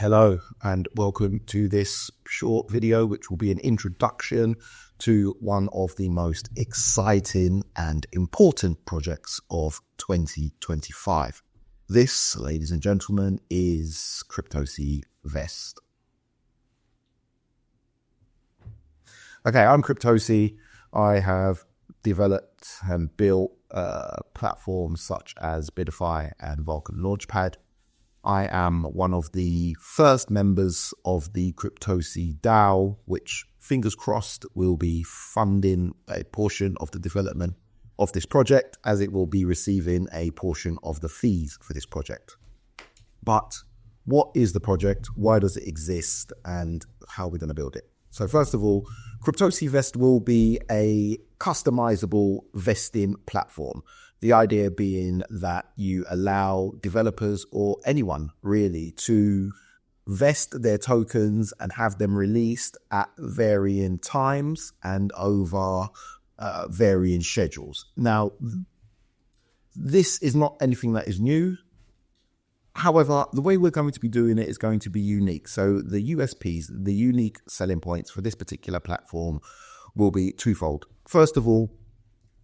Hello and welcome to this short video, which will be an introduction to one of the most exciting and important projects of 2025. This, ladies and gentlemen, is CryptoSI Vest. Okay, I'm CryptoSI. I have developed and built platforms such as Bidify and Vulcan Launchpad. I am one of the first members of the CryptoSI DAO, which, fingers crossed, will be funding a portion of the development of this project, as it will be receiving a portion of the fees for this project. But what is the project? Why does it exist? And how are we going to build it? So first of all, CryptoSI Vest will be a customizable vesting platform. The idea being that you allow developers or anyone really to vest their tokens and have them released at varying times and over varying schedules. Now, this is not anything that is new. However, the way we're going to be doing it is going to be unique. So the USPs, the unique selling points for this particular platform will be twofold. First of all,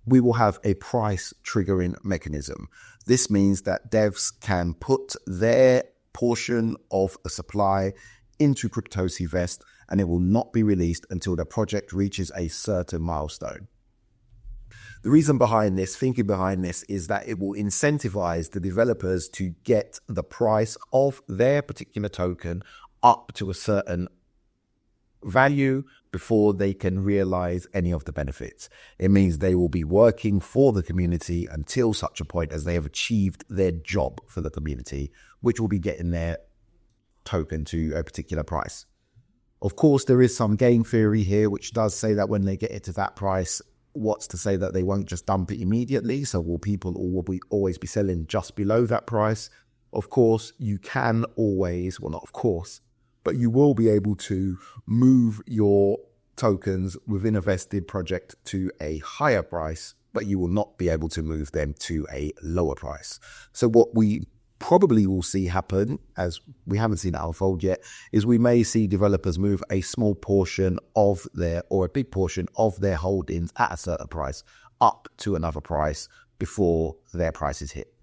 we will have a price triggering mechanism. This means that devs can put their portion of a supply into CryptoSI Vest, and it will not be released until the project reaches a certain milestone. The reason behind this, thinking behind this, is that it will incentivize the developers to get the price of their particular token up to a certain value before they can realize any of the benefits. It means they will be working for the community until such a point as they have achieved their job for the community, which will be getting their token to a particular price. Of course, there is some game theory here, which does say that when they get it to that price, what's to say that they won't just dump it immediately? So will people always be selling just below that price? Of course, you can always, well, not of course, but you will be able to move your tokens within a vested project to a higher price, but you will not be able to move them to a lower price. So what we probably will see happen, as we haven't seen it unfold yet, is we may see developers move a small portion of their, or a big portion of their holdings at a certain price up to another price before their price is hit.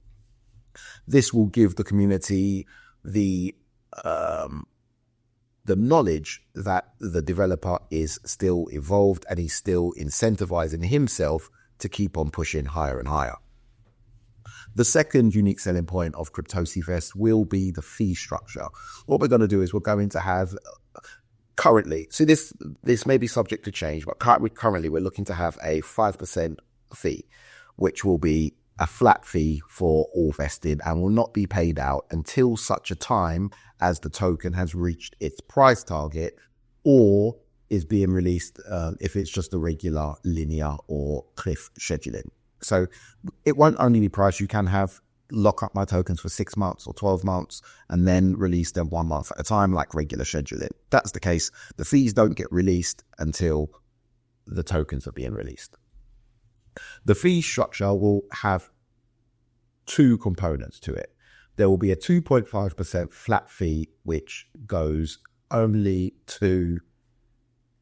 This will give the community the knowledge that the developer is still involved and he's still incentivizing himself to keep on pushing higher and higher. The second unique selling point of CryptoSI Vest will be the fee structure. What we're going to do is we're going to have currently, so this may be subject to change, but currently we're looking to have a 5% fee, which will be a flat fee for all vested and will not be paid out until such a time as the token has reached its price target or is being released if it's just a regular linear or cliff scheduling. So it won't only be price. You can have lock up my tokens for 6 months or 12 months and then release them 1 month at a time like regular scheduling. That's the case. The fees don't get released until the tokens are being released. The fee structure will have two components to it. There will be a 2.5% flat fee, which goes only to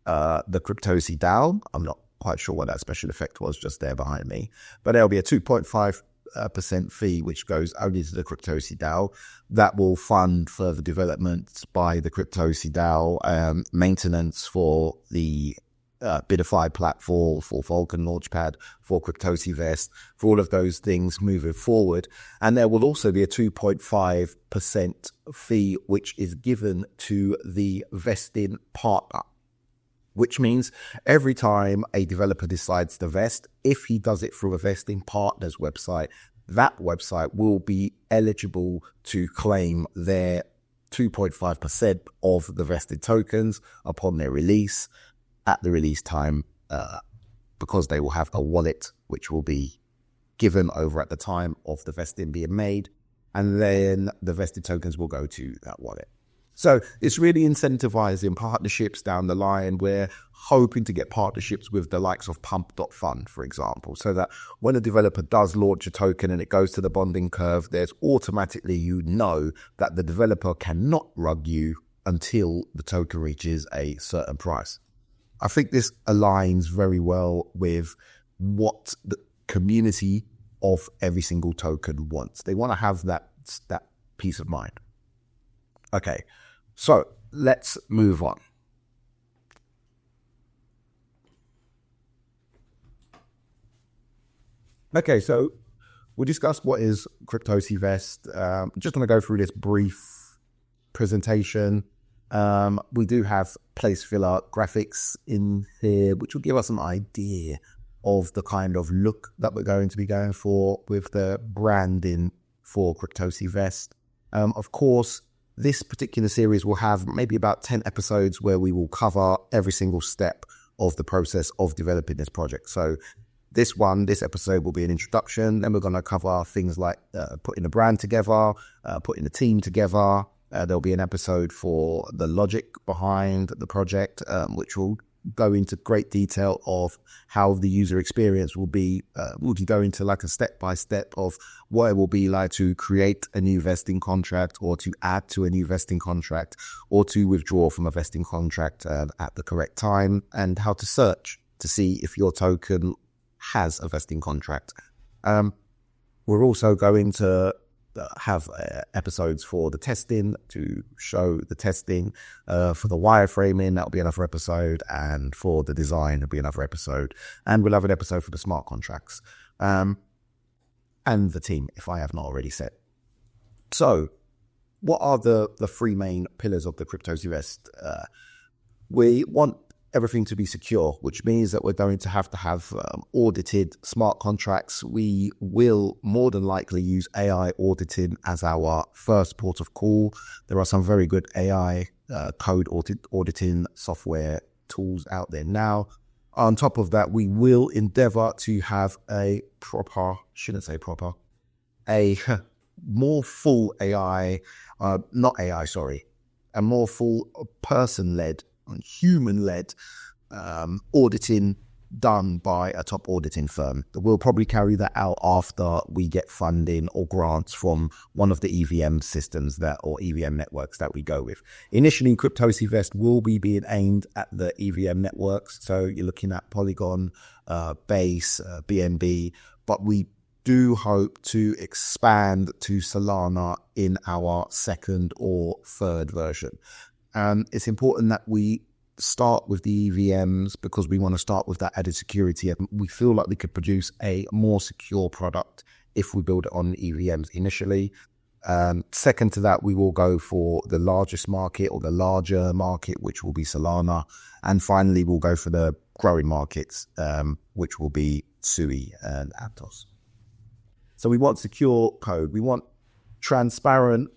the CryptoSI DAO. I'm not quite sure what that special effect was just there behind me, but there'll be a 2.5% fee, which goes only to the CryptoSI DAO. That will fund further development by the CryptoSI DAO, maintenance for the Bidify platform, for Vulcan Launchpad, for CryptoSI Vest, for all of those things moving forward. And there will also be a 2.5% fee, which is given to the vesting partner, which means every time a developer decides to vest, if he does it through a vesting partner's website, that website will be eligible to claim their 2.5% of the vested tokens upon their release at the release time, because they will have a wallet which will be given over at the time of the vesting being made, and then the vested tokens will go to that wallet. So it's really incentivizing partnerships down the line. We're hoping to get partnerships with the likes of pump.fun, for example, so that when a developer does launch a token and it goes to the bonding curve, there's automatically, that the developer cannot rug you until the token reaches a certain price. I think this aligns very well with what the community of every single token wants. They want to have that peace of mind. Okay, so let's move on. Okay, so we discussed what is CryptoSI Vest. Just want to go through this brief presentation. We do have place filler graphics in here, which will give us an idea of the kind of look that we're going to be going for with the branding for CryptoSI Vest. Of course, this particular series will have maybe about 10 episodes where we will cover every single step of the process of developing this project. So this episode will be an introduction. Then we're going to cover things like putting a brand together, putting a team together. There'll be an episode for the logic behind the project, which will go into great detail of how the user experience will be. We'll go into like a step-by-step of what it will be like to create a new vesting contract, or to add to a new vesting contract, or to withdraw from a vesting contract at the correct time, and how to search to see if your token has a vesting contract. We're also going to have episodes for the testing, to show the testing, for the wireframing, that'll be another episode, and for the design, there'll be another episode, and we'll have an episode for the smart contracts, and the team, if I have not already said. So what are the three main pillars of the CryptoSI Vest? We want everything to be secure, which means that we're going to have audited smart contracts. We will more than likely use AI auditing as our first port of call. There are some very good AI code auditing software tools out there now. On top of that, we will endeavor to have a more full AI, a more full person-led and human-led auditing done by a top auditing firm. We'll probably carry that out after we get funding or grants from one of the EVM systems or EVM networks that we go with. Initially, CryptoSI Vest will be being aimed at the EVM networks. So you're looking at Polygon, Base, BNB, but we do hope to expand to Solana in our second or third version. It's important that we start with the EVMs because we want to start with that added security, and we feel like we could produce a more secure product if we build it on EVMs initially. Second to that, we will go for the largest market, or the larger market, which will be Solana. And finally, we'll go for the growing markets, which will be SUI and Aptos. So we want secure code. We want transparent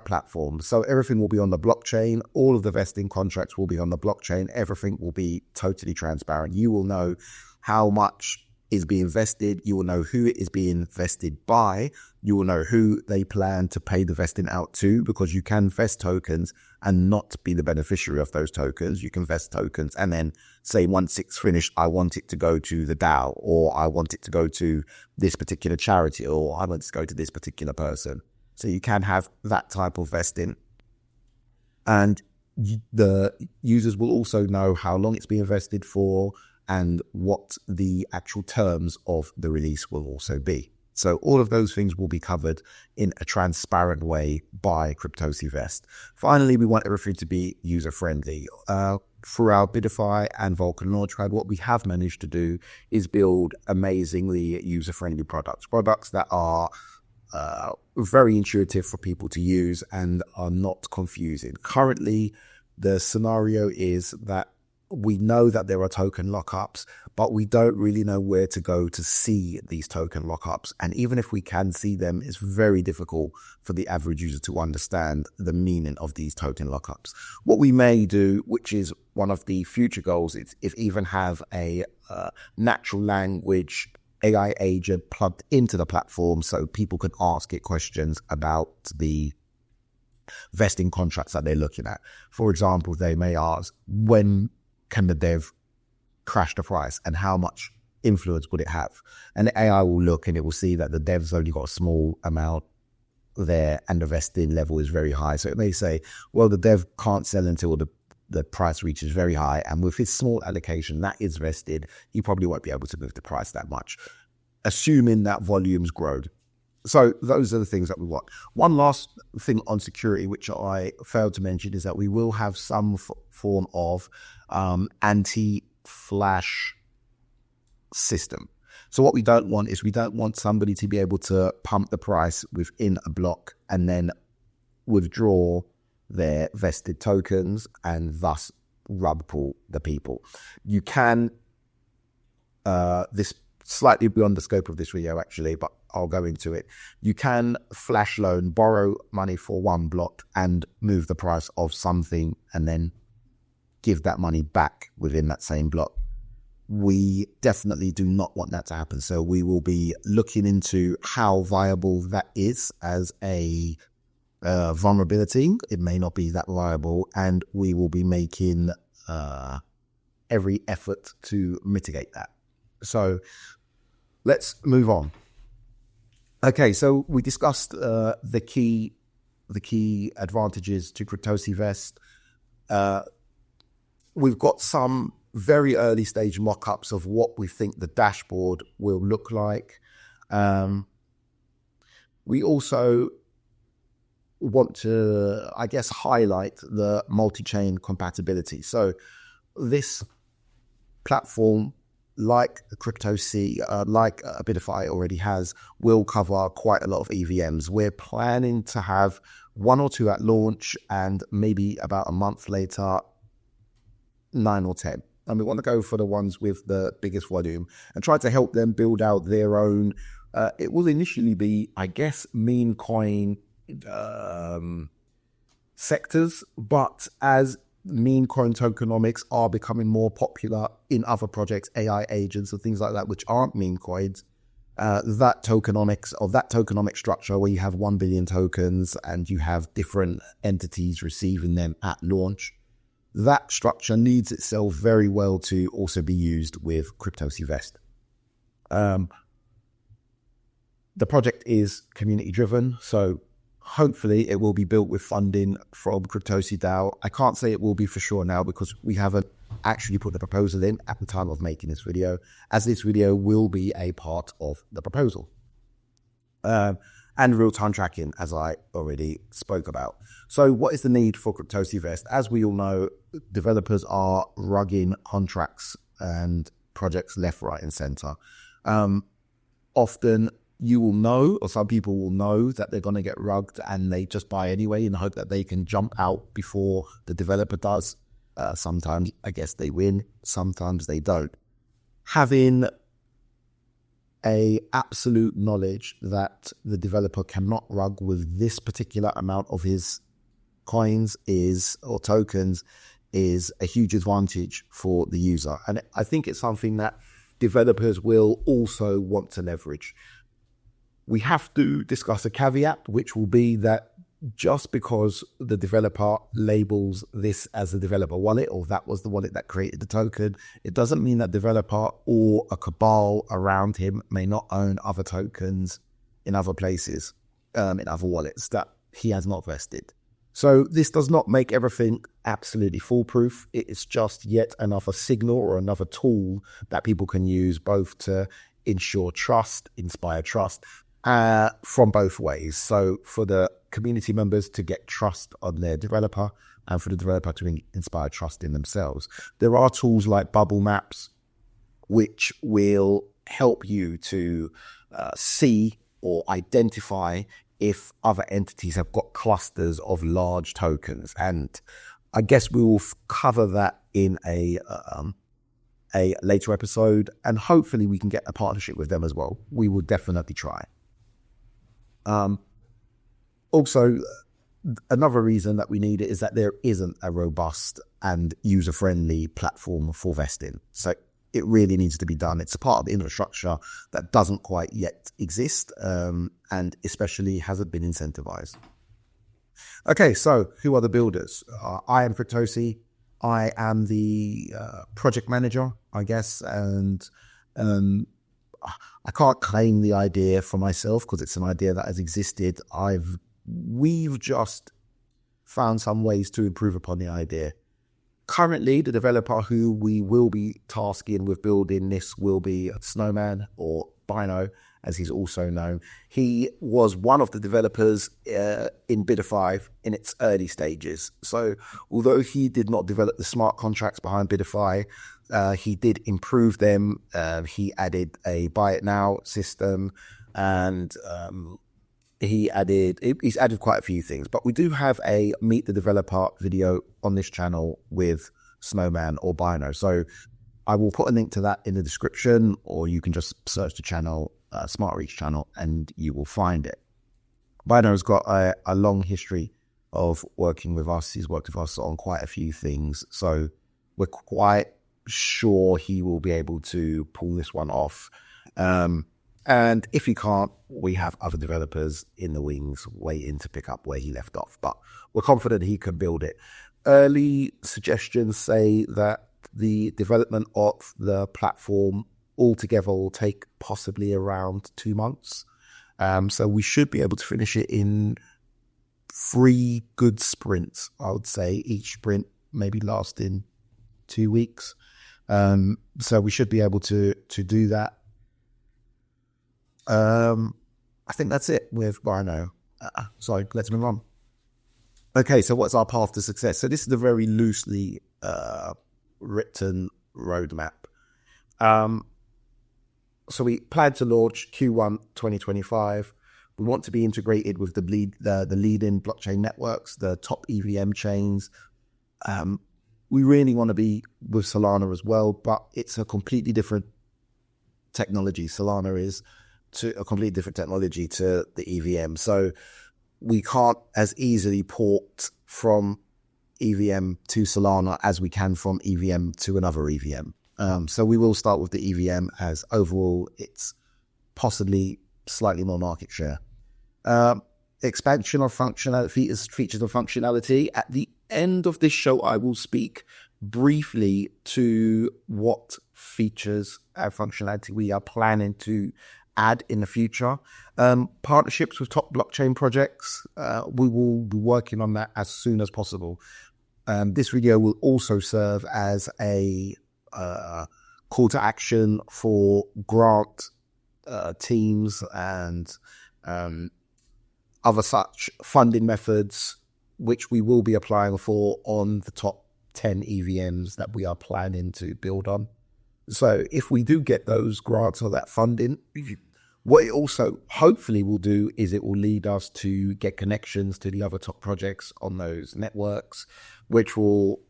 platform. So everything will be on the blockchain. All of the vesting contracts will be on the blockchain. Everything will be totally transparent. You will know how much is being vested. You will know who it is being vested by. You will know who they plan to pay the vesting out to, because you can vest tokens and not be the beneficiary of those tokens. You can vest tokens and then say, once it's finished, I want it to go to the DAO, or I want it to go to this particular charity, or I want it to go to this particular person. So you can have that type of vesting. And the users will also know how long it's being vested for and what the actual terms of the release will also be. So all of those things will be covered in a transparent way by CryptoSI Vest. Finally, we want everything to be user-friendly. Through our Bidify and Vulcan Launchpad, what we have managed to do is build amazingly user-friendly products that are very intuitive for people to use and are not confusing. Currently, the scenario is that we know that there are token lockups, but we don't really know where to go to see these token lockups. And even if we can see them, it's very difficult for the average user to understand the meaning of these token lockups. What we may do, which is one of the future goals, is if even have a natural language AI agent plugged into the platform so people can ask it questions about the vesting contracts that they're looking at. For example, they may ask, when can the dev crash the price and how much influence would it have? And the AI will look and it will see that the dev's only got a small amount there and the vesting level is very high. So it may say, well, the dev can't sell until the price reaches very high. And with his small allocation that is vested, he probably won't be able to move the price that much, assuming that volumes grow. So those are the things that we want. One last thing on security, which I failed to mention, is that we will have some form of anti-flash system. So what we don't want is we don't want somebody to be able to pump the price within a block and then withdraw their vested tokens and thus rug pull the people. You can, this slightly beyond the scope of this video actually, but I'll go into it. You can flash loan, borrow money for one block and move the price of something and then give that money back within that same block. We definitely do not want that to happen. So we will be looking into how viable that is as a vulnerability. It may not be that viable, and we will be making every effort to mitigate that. So let's move on. Okay, so we discussed the key advantages to CryptoSI Vest. We've got some very early stage mock-ups of what we think the dashboard will look like. We also want to, I guess, highlight the multi-chain compatibility. So this platform, like CryptoSI, like Bubblemaps already has, will cover quite a lot of EVMs. We're planning to have 1 or 2 at launch and maybe about a month later, 9 or 10. And we want to go for the ones with the biggest volume and try to help them build out their own. It will initially be, I guess, meme coin sectors, but as meme coin tokenomics are becoming more popular in other projects, AI agents and things like that, which aren't meme coins, that tokenomics or that tokenomic structure where you have 1 billion tokens and you have different entities receiving them at launch, that structure needs itself very well to also be used with CryptoSI Vest. The project is community driven, so hopefully it will be built with funding from CryptoSI DAO. I can't say it will be for sure now because we haven't actually put the proposal in at the time of making this video, as this video will be a part of the proposal. And real-time tracking, as I already spoke about. So what is the need for CryptoSI Vest? As we all know, developers are rugging contracts and projects left, right, and center. Often you will know, or some people will know, that they're going to get rugged and they just buy anyway in the hope that they can jump out before the developer does. Sometimes, I guess, they win. Sometimes they don't. Having a absolute knowledge that the developer cannot rug with this particular amount of his coins or tokens is a huge advantage for the user. And I think it's something that developers will also want to leverage. We have to discuss a caveat, which will be that just because the developer labels this as a developer wallet, or that was the wallet that created the token, it doesn't mean that developer or a cabal around him may not own other tokens in other places, in other wallets that he has not vested. So this does not make everything absolutely foolproof. It is just yet another signal or another tool that people can use both to ensure trust, inspire trust, from both ways. So for the community members to get trust on their developer and for the developer to inspire trust in themselves. There are tools like Bubblemaps, which will help you to see or identify if other entities have got clusters of large tokens. And I guess we will cover that in a later episode, and hopefully we can get a partnership with them as well. We will definitely try. Also, another reason that we need it is that there isn't a robust and user-friendly platform for vesting. So it really needs to be done. It's a part of the infrastructure that doesn't quite yet exist, and especially hasn't been incentivized. Okay, so who are the builders? I am CryptoSI. I am the project manager, I guess, and um, I can't claim the idea for myself because it's an idea that has existed. We've just found some ways to improve upon the idea. Currently, the developer who we will be tasking with building this will be Snowman, or Bino, as he's also known. He was one of the developers in Bidify in its early stages. So although he did not develop the smart contracts behind Bidify, he did improve them. He added a buy it now system, and he's added quite a few things. But we do have a meet the developer video on this channel with Snowman or Bino. So I will put a link to that in the description, or you can just search the channel, Smart Reach channel, and you will find it. Bino's got a long history of working with us. He's worked with us on quite a few things. So we're quite sure he will be able to pull this one off. And if he can't, we have other developers in the wings waiting to pick up where he left off. But we're confident he can build it. Early suggestions say that the development of the platform altogether will take possibly around 2 months. So we should be able to finish it in 3 good sprints, I would say. Each sprint maybe lasting 2 weeks. So we should be able to do that. I think that's it with Bino. So let's move on. Okay, so what's our path to success? So this is a very loosely written roadmap. So we plan to launch Q1 2025. We want to be integrated with the leading blockchain networks, the top EVM chains. We really want to be with Solana as well, but it's a completely different technology. Solana is a completely different technology to the EVM. So we can't as easily port from EVM to Solana as we can from EVM to another EVM. So we will start with the EVM, as overall it's possibly slightly more market share. Expansion of features and functionality. At the end of this show, I will speak briefly to what features and functionality we are planning to add in the future. Partnerships with top blockchain projects. We will be working on that as soon as possible. This video will also serve as a call to action for grant teams and other such funding methods, which we will be applying for on the top 10 EVMs that we are planning to build on. So if we do get those grants or that funding, what it also hopefully will do is it will lead us to get connections to the other top projects on those networks, which will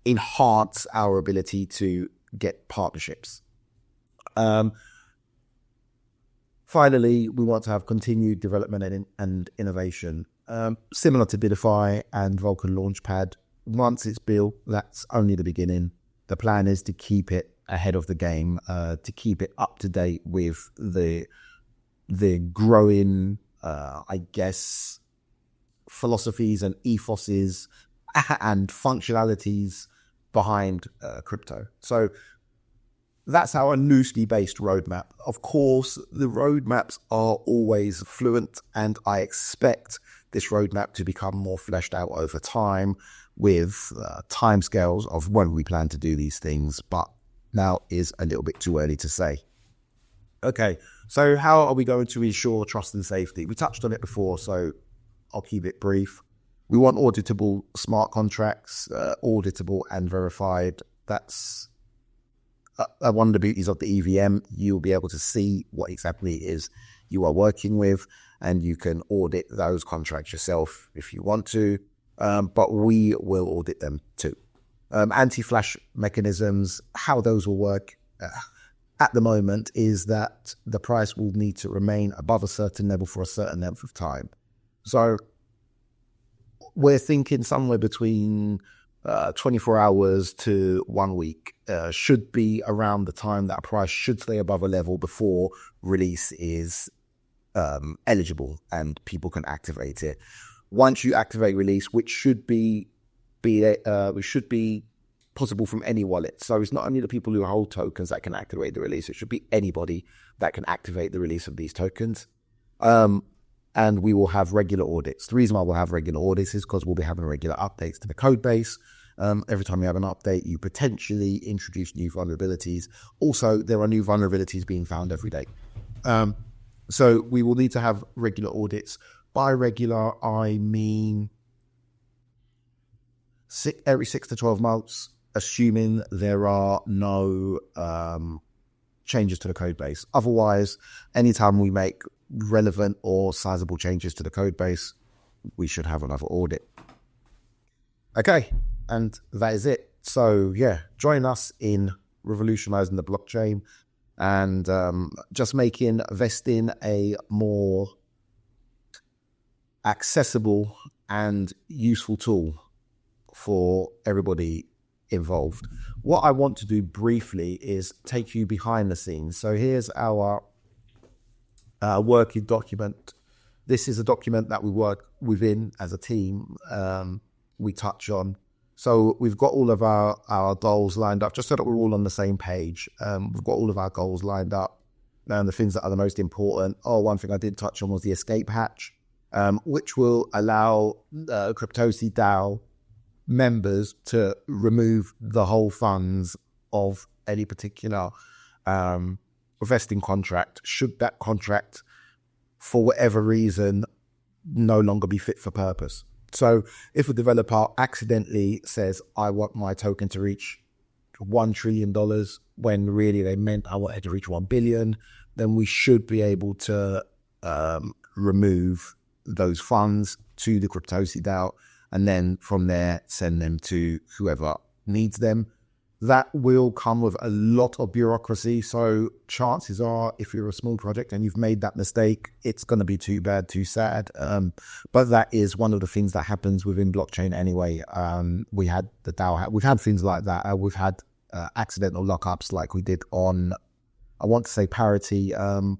enhance our ability to get partnerships. Finally, we want to have continued development and innovation. Similar to Bidify and Vulkan Launchpad, once it's built, that's only the beginning. The plan is to keep it ahead of the game, to keep it up to date with the growing, I guess, philosophies and ethoses and functionalities behind crypto. So that's our loosely based roadmap. Of course, the roadmaps are always fluent, and I expect this roadmap to become more fleshed out over time with timescales of when we plan to do these things, but now is a little bit too early to say. Okay, so how are we going to ensure trust and safety? We touched on it before, so I'll keep it brief. We want auditable smart contracts, auditable and verified. That's one of the beauties of the EVM. You'll be able to see what exactly it is you are working with, and you can audit those contracts yourself if you want to, but we will audit them too. Anti-flash mechanisms, how those will work at the moment is that the price will need to remain above a certain level for a certain length of time. So we're thinking somewhere between 24 hours to 1 week should be around the time that a price should stay above a level before release is eligible and people can activate it. once you activate release, which should be possible from any wallet. So it's not only the people who hold tokens that can activate the release, it should be anybody that can activate the release of these tokens. And we will have regular audits. The reason why we'll have regular audits is because we'll be having regular updates to the code base. Every time you have an update, you potentially introduce new vulnerabilities. Also, there are new vulnerabilities being found every day. So we will need to have regular audits. By regular, I mean every 6 to 12 months, assuming there are no changes to the code base. Otherwise, anytime we make relevant or sizable changes to the code base, we should have another audit. Okay, and that is it. So yeah, join us in revolutionizing the blockchain and just making vesting a more accessible and useful tool for everybody involved. What I want to do briefly is take you behind the scenes. So here's our working document. This is a document that we work within as a team. We touch on. So we've got all of our goals lined up, just so that we're all on the same page. We've got all of our goals lined up and the things that are the most important. One thing I did touch on was the escape hatch, which will allow CryptoSI DAO members to remove the whole funds of any particular vesting contract, should that contract, for whatever reason, no longer be fit for purpose. So if a developer accidentally says, I want my token to reach $1 trillion, when really they meant I wanted to reach 1 billion, then we should be able to remove those funds to the CryptoSI DAO, and then from there, send them to whoever needs them. That will come with a lot of bureaucracy. So chances are, if you're a small project and you've made that mistake, it's going to be too bad, too sad. But that is one of the things that happens within blockchain anyway. We had the DAO, we've had things like that. We've had accidental lockups like we did on, I want to say Parity, and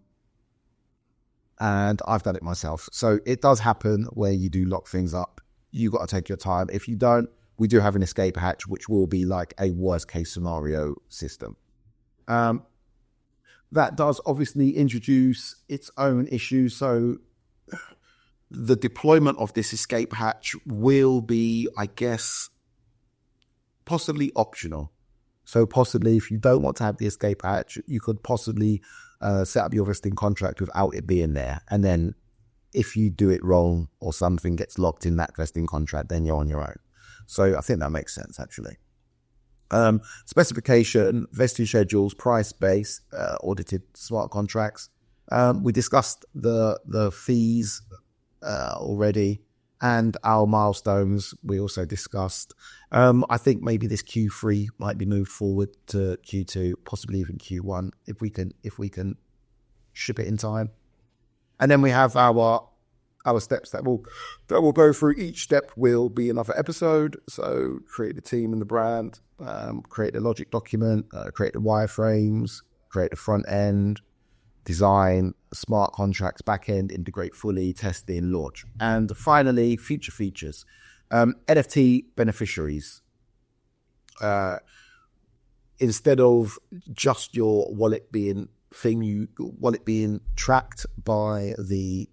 I've done it myself. So it does happen where you do lock things up. You got to take your time. If you don't, we do have an escape hatch, which will be like a worst case scenario system. That does obviously introduce its own issues. So the deployment of this escape hatch will be, I guess, possibly optional. So possibly if you don't want to have the escape hatch, you could possibly set up your vesting contract without it being there. And then if you do it wrong or something gets locked in that vesting contract, then you're on your own. So I think that makes sense, actually. Specification, vesting schedules, price base, audited smart contracts. We discussed the fees already, and our milestones we also discussed. I think maybe this Q3 might be moved forward to Q2, possibly even Q1 if we can ship it in time. And then we have our steps that will go through. Each step will be another episode. So create the team and the brand, create the logic document, create the wireframes, create the front end, design smart contracts, back end, integrate fully, testing, launch. And finally, future features. NFT beneficiaries. Instead of just your wallet being tracked by the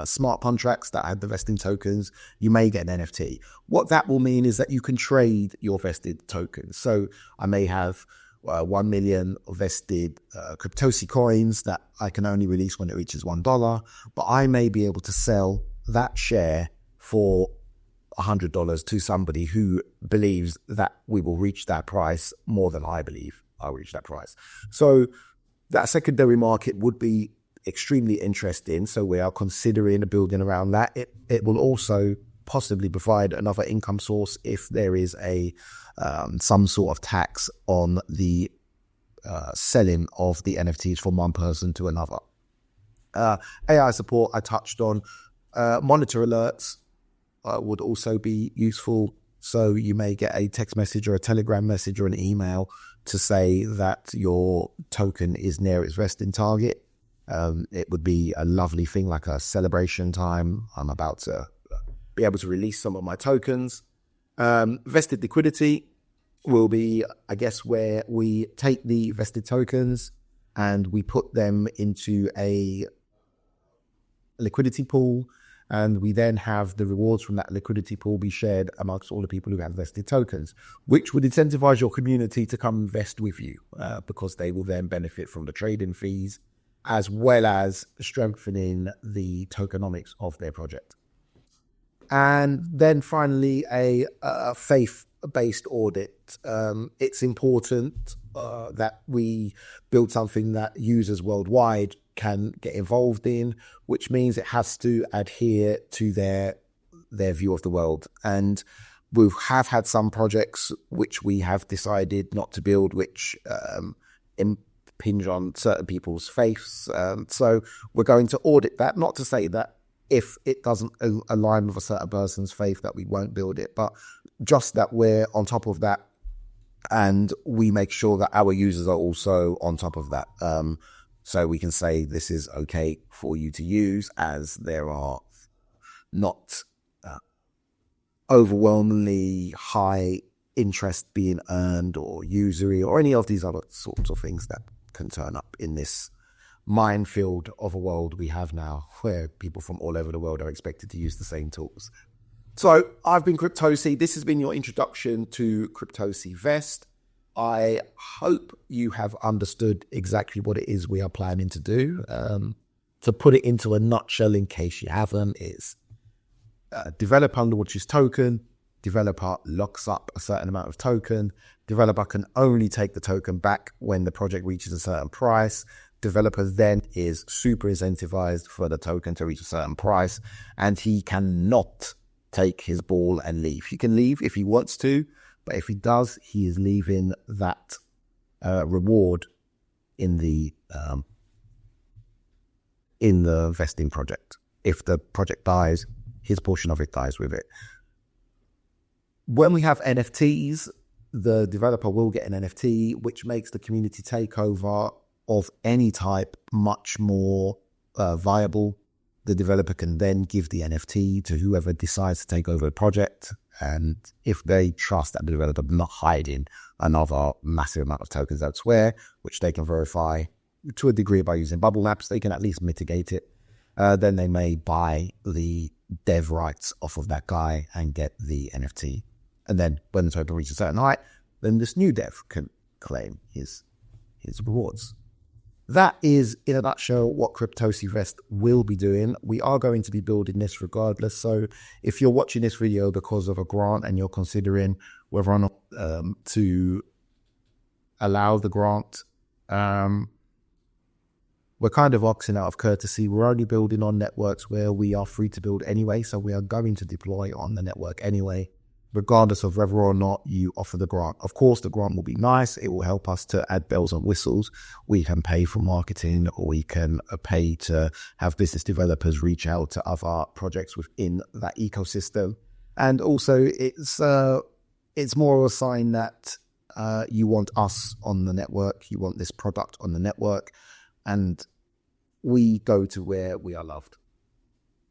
smart contracts that have the vesting tokens, you may get an NFT. What that will mean is that you can trade your vested tokens. So I may have 1 million vested CryptoSI coins that I can only release when it reaches $1, but I may be able to sell that share for $100 to somebody who believes that we will reach that price more than I believe I'll reach that price. So that secondary market would be extremely interesting. So we are considering building around that. It will also possibly provide another income source if there is some sort of tax on the selling of the NFTs from one person to another. AI support I touched on. Monitor alerts would also be useful. So you may get a text message or a Telegram message or an email to say that your token is near its vesting target. It would be a lovely thing, like a celebration time. I'm about to be able to release some of my tokens. Vested liquidity will be, I guess, where we take the vested tokens and we put them into a liquidity pool, and we then have the rewards from that liquidity pool be shared amongst all the people who have vested tokens, which would incentivize your community to come invest with you because they will then benefit from the trading fees as well as strengthening the tokenomics of their project. And then finally, a faith-based audit. It's important that we build something that users worldwide can get involved in, which means it has to adhere to their view of the world. And we have had some projects which we have decided not to build, which impinge on certain people's faiths. So we're going to audit that, not to say that if it doesn't align with a certain person's faith that we won't build it, but just that we're on top of that and we make sure that our users are also on top of that. So we can say this is okay for you to use, as there are not overwhelmingly high interest being earned or usury or any of these other sorts of things that can turn up in this minefield of a world we have now, where people from all over the world are expected to use the same tools. So I've been CryptoSI. This has been your introduction to CryptoSI Vest. I hope you have understood exactly what it is we are planning to do. To put it into a nutshell, in case you haven't, is developer launches token, developer locks up a certain amount of token, developer can only take the token back when the project reaches a certain price. Developer then is super incentivized for the token to reach a certain price, and he cannot take his ball and leave. He can leave if he wants to, but if he does, he is leaving that reward in the vesting project. If the project dies, his portion of it dies with it. When we have NFTs, the developer will get an NFT, which makes the community takeover of any type much more viable. The developer can then give the NFT to whoever decides to take over the project. And if they trust that the developer is not hiding another massive amount of tokens elsewhere, which they can verify to a degree by using Bubblemaps, they can at least mitigate it. Then they may buy the dev rights off of that guy and get the NFT. And then when the token reaches a certain height, then this new dev can claim his rewards. That is, in a nutshell, what CryptoSI Vest will be doing. We are going to be building this regardless. So if you're watching this video because of a grant and you're considering whether or not to allow the grant, we're kind of asking out of courtesy. We're only building on networks where we are free to build anyway. So we are going to deploy on the network anyway, regardless of whether or not you offer the grant. Of course, the grant will be nice. It will help us to add bells and whistles. We can pay for marketing, or we can pay to have business developers reach out to other projects within that ecosystem. And also, it's more of a sign that you want us on the network. You want this product on the network. And we go to where we are loved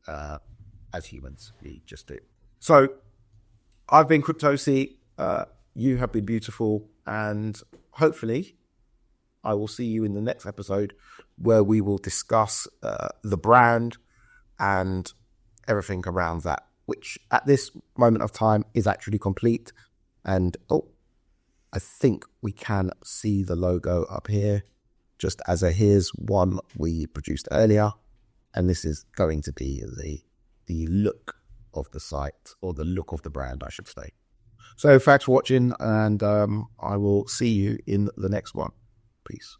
as humans. We just do. So I've been CryptoSI, you have been beautiful, and hopefully I will see you in the next episode where we will discuss the brand and everything around that, which at this moment of time is actually complete. And I think we can see the logo up here, just as here's one we produced earlier, and this is going to be the look of the site, or the look of the brand, I should say. So thanks for watching, and I will see you in the next one. Peace.